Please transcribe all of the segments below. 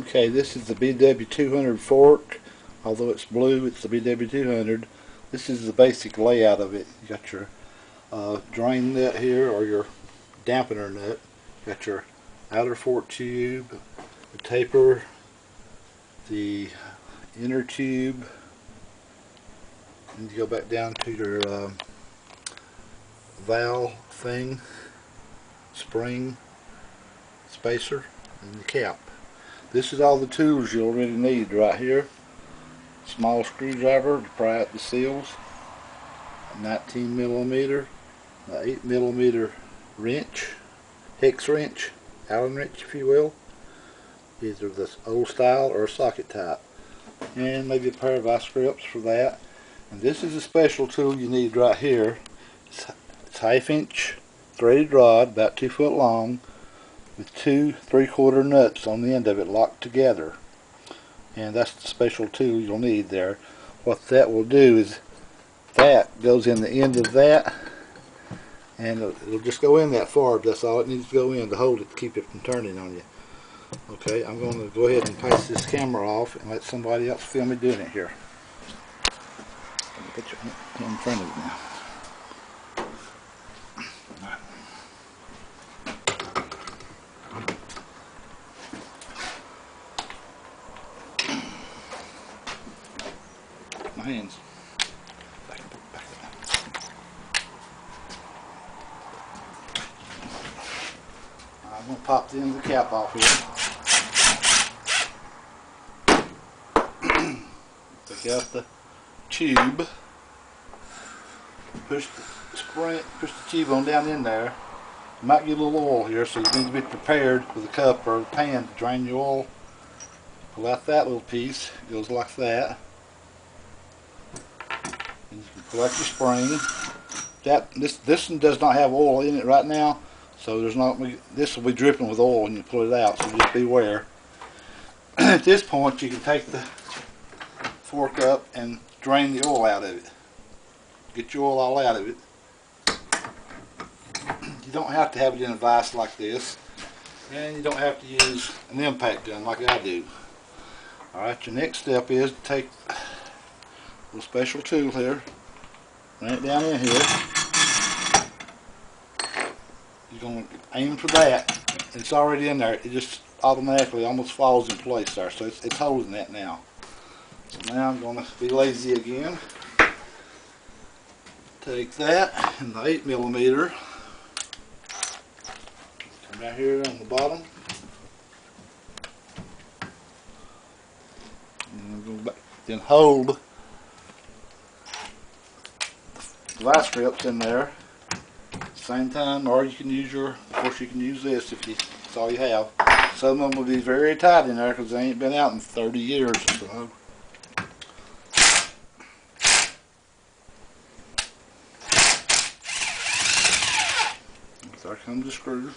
Okay, this is the bw200 fork. Although it's blue, it's the bw200. This is the basic layout of it. You got your drain nut here, or your dampener nut. You got your outer fork tube, the taper, the inner tube, and you go back down to your valve thing, spring, spacer, and the cap. This is all the tools you'll really need right here. Small screwdriver to pry out the seals, a 19mm, an 8mm wrench, hex wrench, Allen wrench if you will, either this old style or socket type, and maybe a pair of vice grips for that. And this is a special tool you need right here. It's 1/2 inch threaded rod, about 2 foot long, with 2 3/4 nuts on the end of it locked together. And that's the special tool you'll need there. What that will do is that goes in the end of that, and it'll just go in that far. That's all it needs to go in to hold it, to keep it from turning on you. Okay, I'm going to go ahead and pass this camera off and let somebody else film me doing it here. Put your hand in front of it now. My hands. Back up. I'm going to pop the end of the cap off here. Take out the tube. Push the tube on down in there. You might get a little oil here, so you need to be prepared with a cup or a pan to drain your oil. Pull out that little piece. It goes like that. And you can pull out your spring. This one does not have oil in it right now, so this will be dripping with oil when you pull it out. So just beware. At this point, you can take the fork up and drain the oil out of it. Get your oil all out of it. You don't have to have it in a vise like this, and you don't have to use an impact gun like I do. Alright, your next step is to take a little special tool here, run it down in here. You're going to aim for that. It's already in there. It just automatically almost falls in place there, so it's holding that now. So now I'm going to be lazy again. Take that and the 8mm, come down here on the bottom, and go back, then hold the vice grips in there at the same time, or you can use of course you can use this if that's all you have. Some of them will be very tight in there because they ain't been out in 30 years or so. There comes the screw.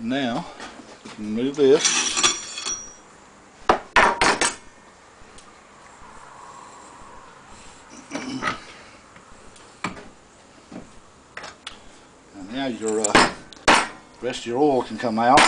Now, remove this. And now your rest of your oil can come out.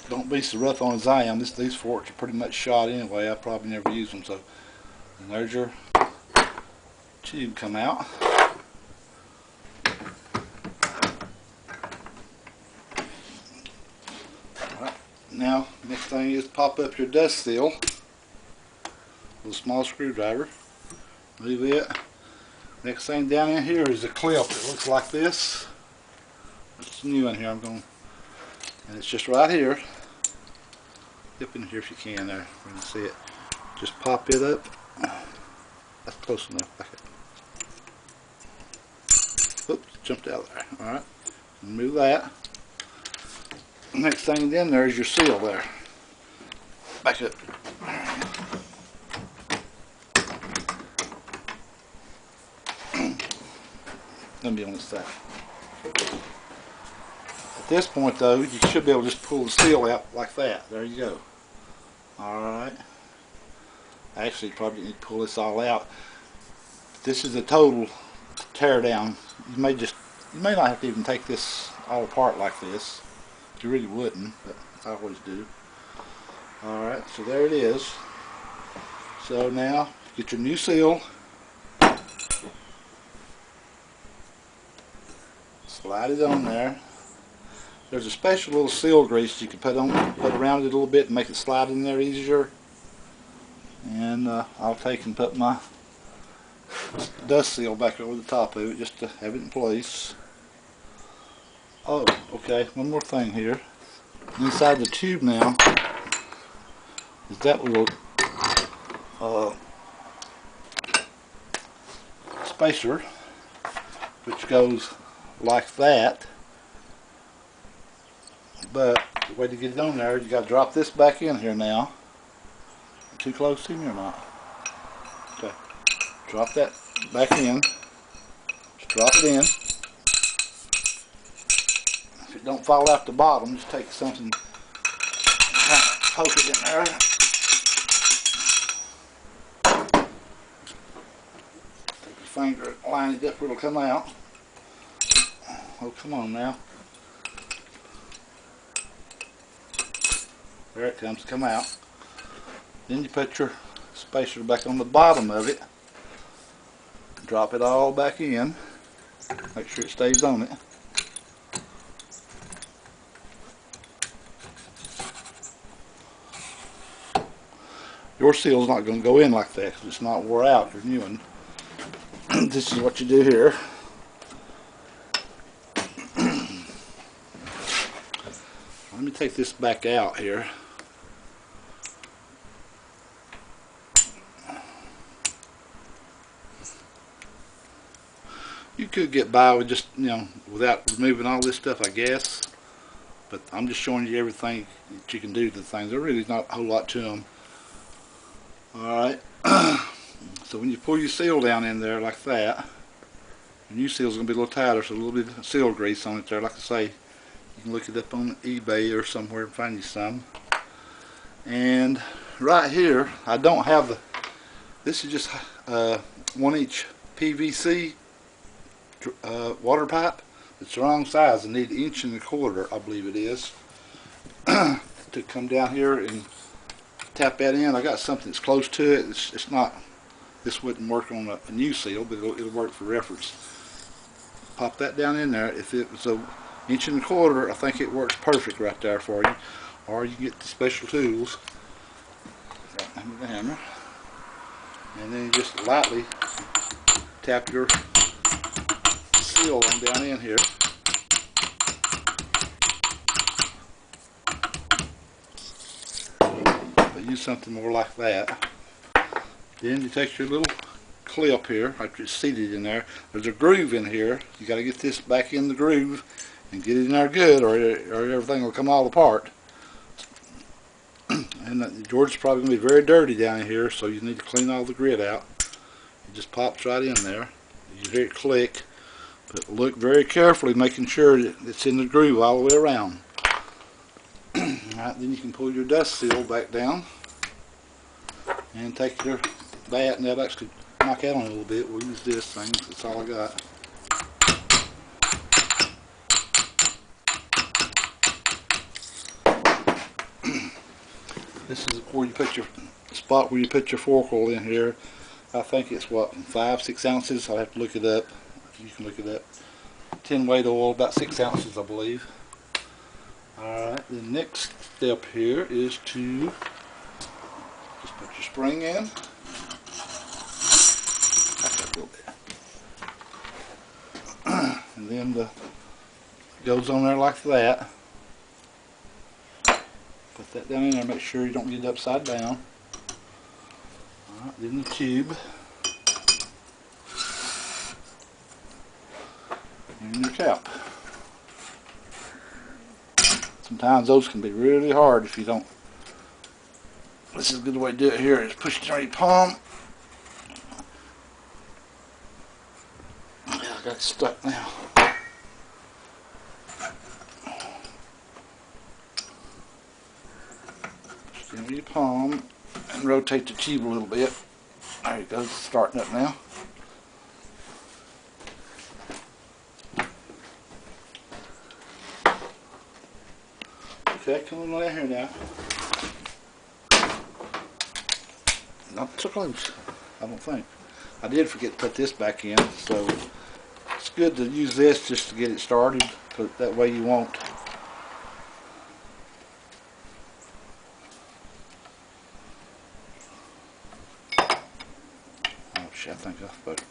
Don't be so rough on as I am. These forks are pretty much shot anyway. I probably never use them. So, and there's your tube come out. Alright, now next thing is pop up your dust seal with a small screwdriver. Move it. Next thing down in here is a clip. It looks like this. It's new in here. And it's just right here. Dip in here if you can there. You can see it. Just pop it up. That's close enough. Oops, jumped out there. Alright, remove that. Next thing in there is your seal there. Back up. Gonna be on this side. At this point though, you should be able to just pull the seal out like that. There you go. Alright. Actually, you probably need to pull this all out. This is a total tear down. You may not have to even take this all apart like this. You really wouldn't, but I always do. Alright, so there it is. So now, get your new seal. Slide it on there. There's a special little seal grease you can put around it a little bit and make it slide in there easier. And I'll take and put my dust seal back over the top of it just to have it in place. Oh, okay, one more thing here. Inside the tube now is that little spacer, which goes like that. But the way to get it on there, you got to drop this back in here now. Too close to me or not? Okay. Drop that back in. Just drop it in. If it don't fall out the bottom, just take something, poke it in there. Take your finger, line it up where it'll come out. Oh, come on now. There it comes, come out. Then you put your spacer back on the bottom of it. Drop it all back in. Make sure it stays on it. Your seal's not going to go in like that because it's not wore out, your new one. This is what you do here. Let me take this back out here. You could get by with just, without removing all this stuff, I guess. But I'm just showing you everything that you can do to the things. There's really not a whole lot to them. Alright. So when you pull your seal down in there like that, your new seal's going to be a little tighter, so a little bit of seal grease on it there. Like I say, you can look it up on eBay or somewhere and find you some. And right here, I don't have the, this is just 1-inch PVC water pipe. It's the wrong size. I need 1.25 inches, I believe it is, to come down here and tap that in. I got something that's close to it. It's not, this wouldn't work on a new seal, but it'll work for reference. Pop that down in there. If it was 1.25 inches, I think it works perfect right there for you. Or you can get the special tools. Right, the hammer. And then you just lightly tap your seal on down in here. But use something more like that. Then you take your little clip here, after it's seated in there. There's a groove in here. You got to get this back in the groove and get it in there good, or everything will come all apart. And George's probably going to be very dirty down here, so you need to clean all the grit out. It just pops right in there. You hear it click, but look very carefully, making sure that it's in the groove all the way around. Alright, then you can pull your dust seal back down and take your bat, and that'll actually knock out on it a little bit. We'll use this thing, that's all I got. This is where you put your spot where you put your fork hole in here. I think it's what, 5-6 ounces. I'll have to look it up. You can look it up. 10 weight oil, about 6 ounces, I believe. Alright, the next step here is to just put your spring in. Back up a little bit. And then it goes on there like that. Put that down in there, make sure you don't get it upside down. Alright, then the tube. And your cap. Sometimes those can be really hard if you don't. This is a good way to do it here, is push it on your palm. Yeah, I got it stuck now. Push it on your palm and rotate the tube a little bit. There it goes, starting up now. Okay, come on down here now. Not so close, I don't think. I did forget to put this back in, so it's good to use this just to get it started, because that way you won't. Oh shit, I think I fucked it.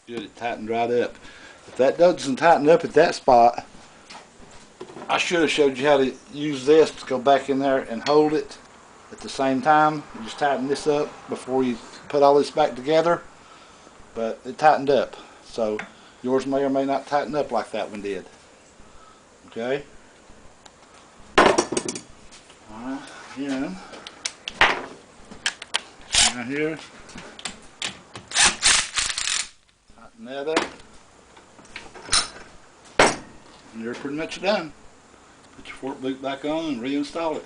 Good, it tightened right up. If that doesn't tighten up at that spot, I should have showed you how to use this to go back in there and hold it at the same time. You just tighten this up before you put all this back together, but it tightened up. So yours may or may not tighten up like that one did. Okay? Alright, again. Right here. Tighten that up. And you're pretty much done. Put your fork boot back on and reinstall it.